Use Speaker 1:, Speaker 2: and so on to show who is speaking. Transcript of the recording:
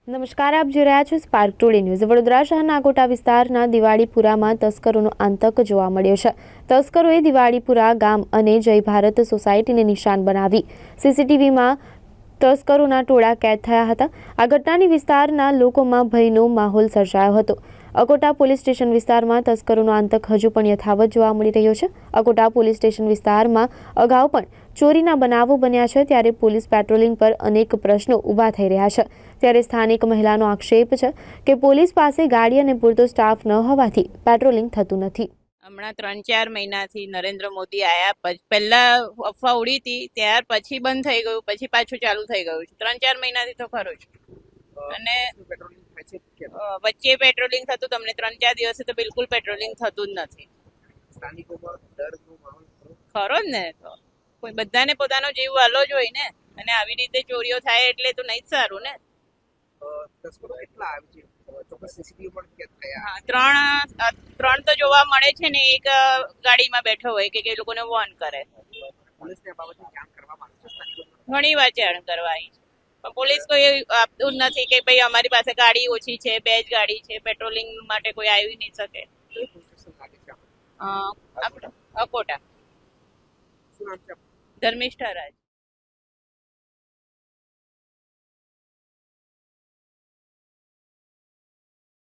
Speaker 1: નમસ્કાર, આપ જોઈ રહ્યા છો સ્પાર્ક ટુડે ન્યૂઝ। વડોદરા શહેરના અકોટા વિસ્તારના દિવાળીપુરામાં તસ્કરોનો આતંક જોવા મળ્યો છે। તસ્કરોએ દિવાળીપુરા ગામ અને જય ભારત સોસાયટીને નિશાન બનાવી સીસીટીવીમાં તસ્કરોના ટોળા કેદ થયા હતા। આ ઘટનાની વિસ્તારના લોકોમાં ભયનો માહોલ સર્જાયો હતો। અકોટા પોલીસ સ્ટેશન વિસ્તારમાં તસ્કરોનો આતંક હજુ પણ યથાવત જોવા મળી રહ્યો છે। અકોટા પોલીસ સ્ટેશન વિસ્તારમાં અગાઉ પણ ચોરીના બનાવો બન્યા છે, ત્યારે પોલીસ પેટ્રોલિંગ પર અનેક પ્રશ્નો ઊભા થઈ રહ્યા છે। ત્યારે સ્થાનિક મહિલાનો આક્ષેપ છે કે પોલીસ પાસે ગાડી અને પૂરતો સ્ટાફ ન હોવાથી પેટ્રોલિંગ થતું નથી।
Speaker 2: હમણાં 3-4 મહિનાથી નરેન્દ્ર મોદી આયા પહેલા અફવા ઉડી હતી, ત્યાર પછી બંધ થઈ ગયું, પછી પાછું ચાલુ થઈ ગયું છે। 3-4 મહિનાથી તો ખરું જ। અને વચ્ચે પેટ્રોલિંગ થતું, તમને 3-4 દિવસે તો બિલકુલ પેટ્રોલિંગ થતું જ નથી। ખરો જ ને, તો કોઈ બધાને પોતાનો જીવ વાલો જ હોય ને, અને આવી રીતે ચોરીઓ થાય એટલે તો નહીં જ સારું ને। ત્રણ તો જોવા મળે છે ને, એક ગાડીમાં બેઠો હોય કે એ લોકોને વોર્ન કરે। ઘણી વાર જાણ કરવાય, પણ પોલીસ કોઈ આપતું જ નથી કે ભાઈ અમારી પાસે ગાડી ઓછી છે, 2 જ ગાડી છે, પેટ્રોલિંગ માટે કોઈ આવી નહીં શકે। અકોટા ધર્મિષ્ઠા રાજ।